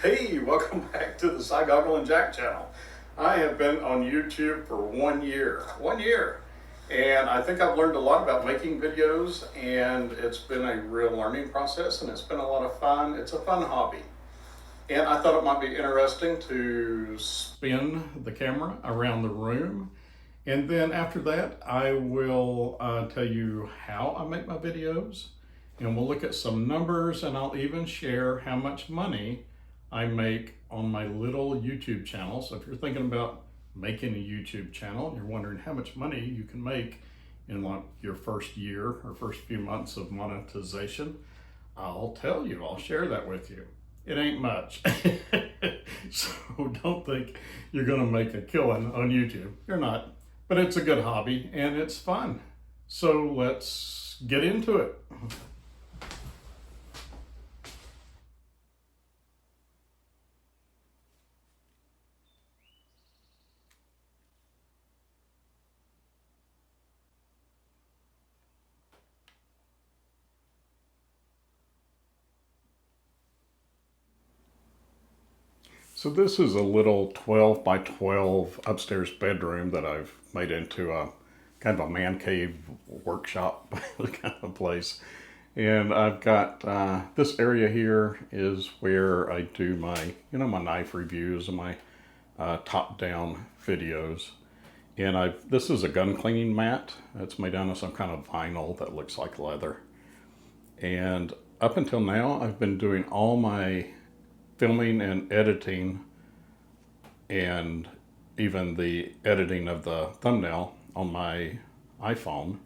Hey, welcome back to the Cy Goggle and Jack channel. I have been on YouTube for 1 year. 1 year. And I think I've learned a lot about making videos, and it's been a real learning process, and it's been a lot of fun. It's a fun hobby. And I thought it might be interesting to spin the camera around the room. And then after that, I will tell you how I make my videos. And we'll look at some numbers, and I'll even share how much money I make on my little YouTube channel. So if you're thinking about making a YouTube channel, and you're wondering how much money you can make in like your first year or first few months of monetization, I'll tell you, I'll share that with you. It ain't much. So don't think you're gonna make a killing on YouTube. You're not, but it's a good hobby and it's fun. So let's get into it. So this is a little 12 by 12 upstairs bedroom that I've made into a kind of a man cave workshop kind of place. And I've got this area here is where I do my, my knife reviews and my top-down videos. And this is a gun cleaning mat. It's made out of some kind of vinyl that looks like leather. And up until now, I've been doing all my filming and editing, and even the editing of the thumbnail on my iPhone.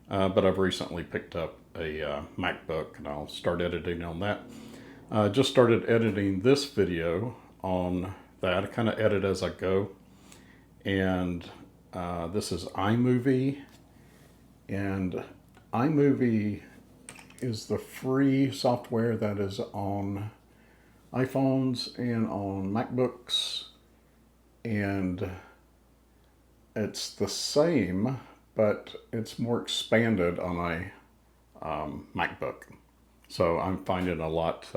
But I've recently picked up a MacBook, and I'll start editing on that. Just started editing this video on that. I kind of edit as I go. And this is iMovie. And iMovie is the free software that is on iPhones and on MacBooks, and it's the same, but it's more expanded on my MacBook. So I'm finding a lot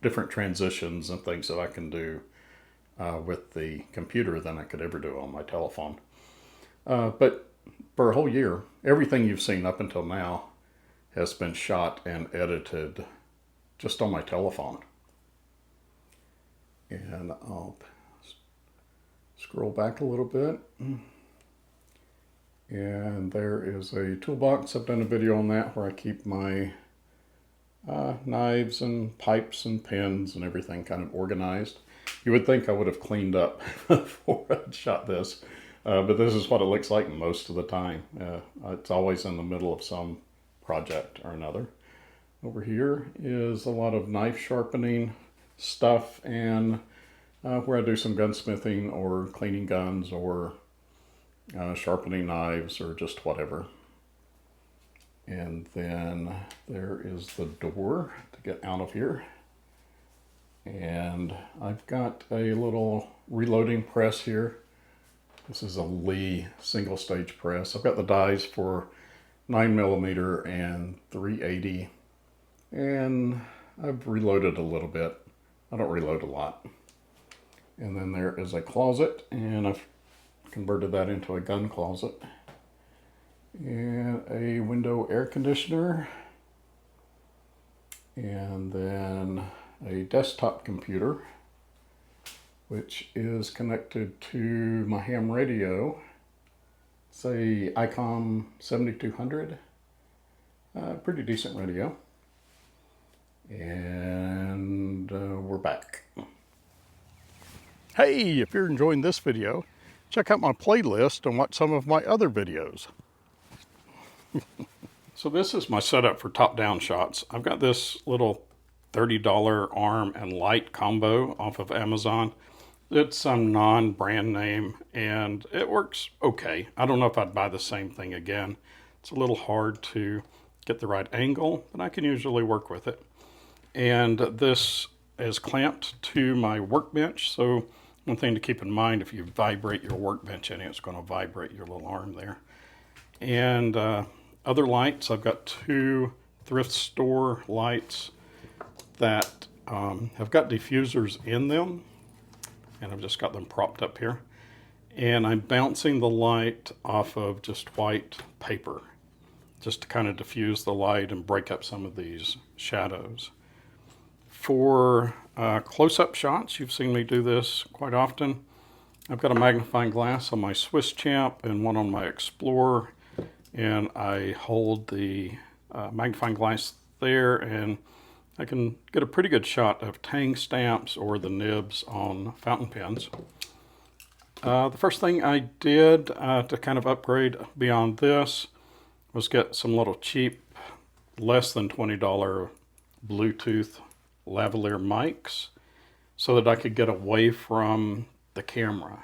different transitions and things that I can do with the computer than I could ever do on my telephone. But for a whole year, everything you've seen up until now has been shot and edited just on my telephone. And I'll scroll back a little bit. And there is a toolbox. I've done a video on that where I keep my knives and pipes and pins and everything kind of organized. You would think I would have cleaned up before I shot this, but this is what it looks like most of the time. It's always in the middle of some project or another. Over here is a lot of knife sharpening stuff, and where I do some gunsmithing or cleaning guns or sharpening knives or just whatever. And then there is the door to get out of here. And I've got a little reloading press here. This is a Lee single stage press. I've got the dies for 9mm and 380. And I've reloaded a little bit. I don't reload a lot. And then there is a closet, and I've converted that into a gun closet. And a window air conditioner. And then a desktop computer, which is connected to my ham radio. It's a ICOM 7200. Pretty decent radio. And we're back. Hey, if you're enjoying this video, check out my playlist and watch some of my other videos. So this is my setup for top-down shots. I've got this little $30 arm and light combo off of Amazon. It's some non-brand name, and it works okay. I don't know if I'd buy the same thing again. It's a little hard to get the right angle, but I can usually work with it. And this is clamped to my workbench. So one thing to keep in mind, if you vibrate your workbench in it, it's going to vibrate your little arm there. And other lights, I've got two thrift store lights that have got diffusers in them, and I've just got them propped up here. And I'm bouncing the light off of just white paper, just to kind of diffuse the light and break up some of these shadows. For close-up shots, you've seen me do this quite often. I've got a magnifying glass on my Swiss Champ and one on my Explorer, and I hold the magnifying glass there, and I can get a pretty good shot of tang stamps or the nibs on fountain pens. The first thing I did to kind of upgrade beyond this was get some little cheap, less than $20 Bluetooth lavalier mics so that I could get away from the camera.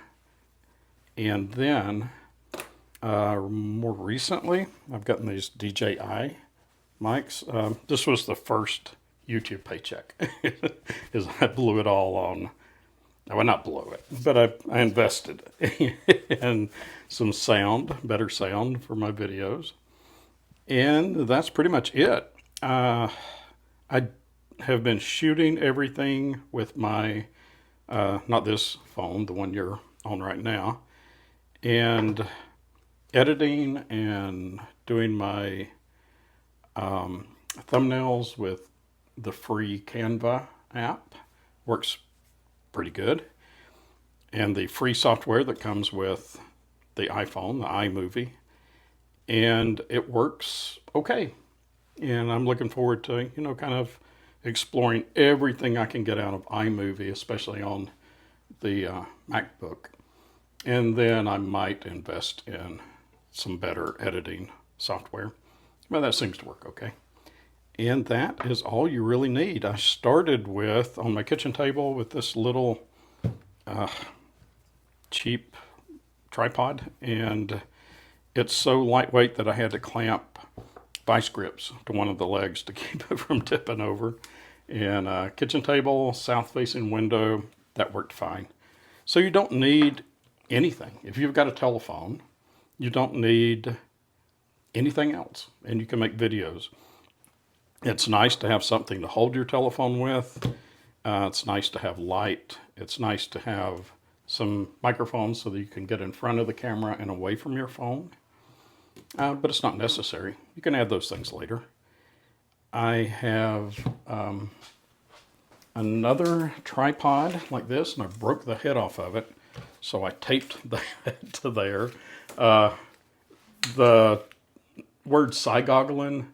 And then more recently, I've gotten these DJI mics. This was the first YouTube paycheck. Is I blew it all on, well, not blew it, but I invested in some sound, better sound for my videos. And that's pretty much it. I have been shooting everything with my, not this phone, the one you're on right now, and editing and doing my thumbnails with the free Canva app. Works pretty good. And the free software that comes with the iPhone, the iMovie. And it works okay. And I'm looking forward to, kind of exploring everything I can get out of iMovie, especially on the MacBook. And then I might invest in some better editing software. Well, that seems to work okay. And that is all you really need. I started with, on my kitchen table, with this little cheap tripod, and it's so lightweight that I had to clamp vice grips to one of the legs to keep it from tipping over. And kitchen table, south-facing window, that worked fine. So you don't need anything. If you've got a telephone, you don't need anything else, and you can make videos. It's nice to have something to hold your telephone with. It's nice to have light. It's nice to have some microphones so that you can get in front of the camera and away from your phone. But it's not necessary. You can add those things later. I have another tripod like this, and I broke the head off of it, so I taped the head to there. The word side-goggling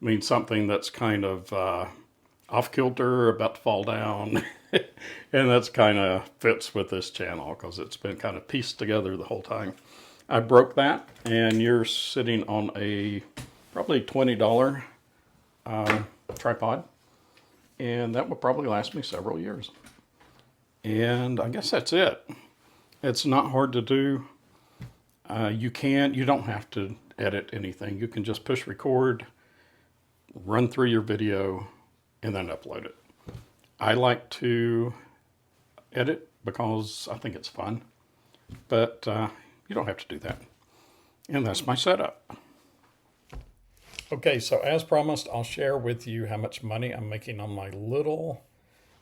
means something that's kind of off-kilter, about to fall down, and that's kind of fits with this channel because it's been kind of pieced together the whole time. I broke that, and you're sitting on a probably $20 tripod, and that will probably last me several years. And I guess that's it. It's not hard to do. You don't have to edit anything. You can just push record, run through your video, and then upload it. I like to edit because I think it's fun, but you don't have to do that. And that's my setup. Okay, so as promised, I'll share with you how much money I'm making on my little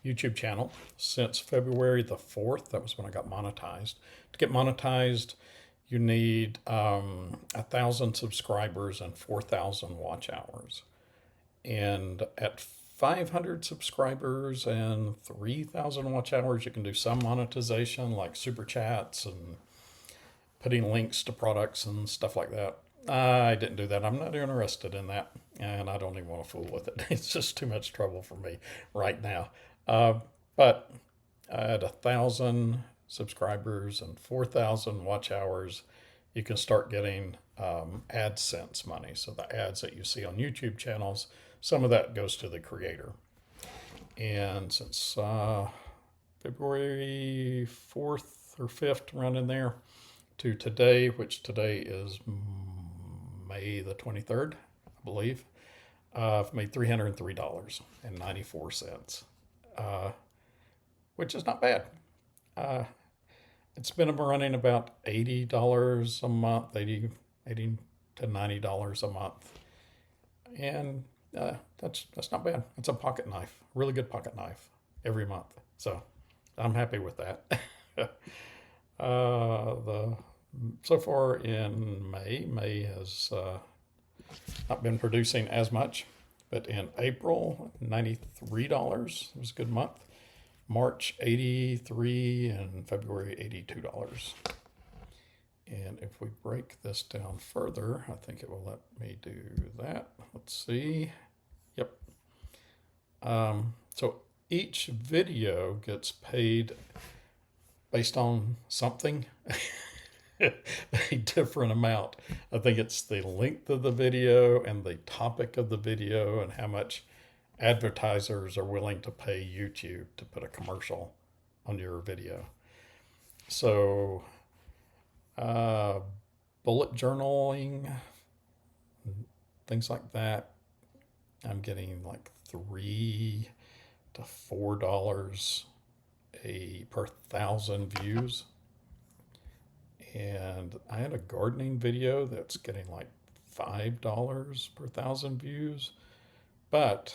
YouTube channel since February the 4th. That was when I got monetized. To get monetized, you need 1,000 subscribers and 4,000 watch hours. And at 500 subscribers and 3,000 watch hours, you can do some monetization like super chats and putting links to products and stuff like that. I didn't do that. I'm not interested in that, and I don't even want to fool with it. It's just too much trouble for me right now. But at 1,000 subscribers and 4,000 watch hours, you can start getting AdSense money. So the ads that you see on YouTube channels, some of that goes to the creator. And since February 4th or 5th, around in there, to today, which today is May the 23rd, I believe, I've made $303.94, which is not bad. It's been running about $80 a month, $80 to $90 a month. And That's not bad. It's a pocket knife, really good pocket knife every month. So I'm happy with that. The so far in May has not been producing as much, but in April, $93 was a good month. March, 83, and February, $82. And if we break this down further, I think it will let me do that. Let's see. Yep. So each video gets paid based on something, a different amount. I think it's the length of the video and the topic of the video and how much advertisers are willing to pay YouTube to put a commercial on your video. So, bullet journaling, things like that, I'm getting like $3 to $4 per 1,000 views. And I had a gardening video that's getting like $5 per 1,000 views, but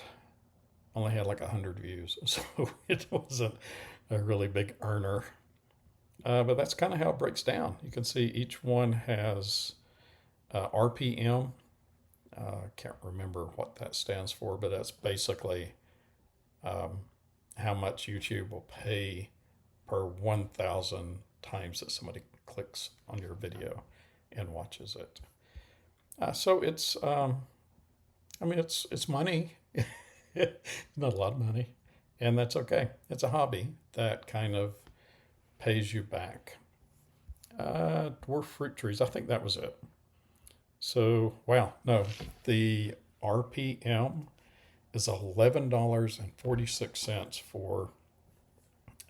only had like 100 views, so it wasn't a really big earner. But that's kind of how it breaks down. You can see each one has RPM. Can't remember what that stands for, but that's basically how much YouTube will pay per 1,000 times that somebody clicks on your video and watches it. So it's, it's money. Not a lot of money, and that's okay. It's a hobby that kind of pays you back. Dwarf fruit trees, I think that was it. So, wow, no, the RPM is $11.46 for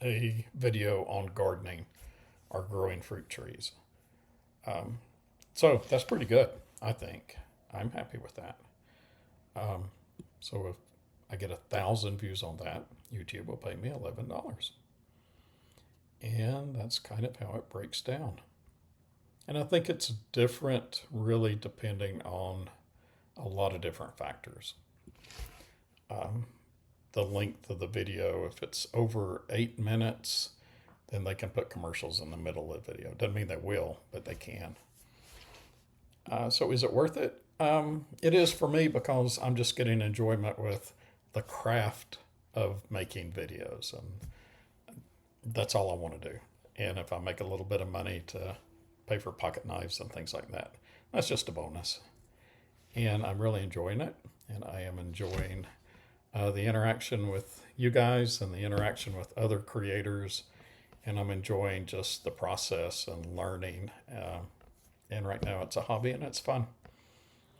a video on gardening or growing fruit trees. So that's pretty good, I think. I'm happy with that. So if I get 1,000 views on that, YouTube will pay me $11. And that's kind of how it breaks down. And I think it's different really depending on a lot of different factors. The length of the video, if it's over 8 minutes, then they can put commercials in the middle of the video. Doesn't mean they will, but they can. So is it worth it? It is for me because I'm just getting enjoyment with the craft of making videos, and that's all I want to do. And if I make a little bit of money to pay for pocket knives and things like that, that's just a bonus. And I'm really enjoying it, and I am enjoying the interaction with you guys and the interaction with other creators, and I'm enjoying just the process and learning. And right now it's a hobby and it's fun.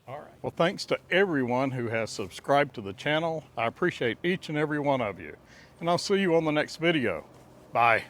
All right. Well, thanks to everyone who has subscribed to the channel. I appreciate each and every one of you. And I'll see you on the next video. Bye.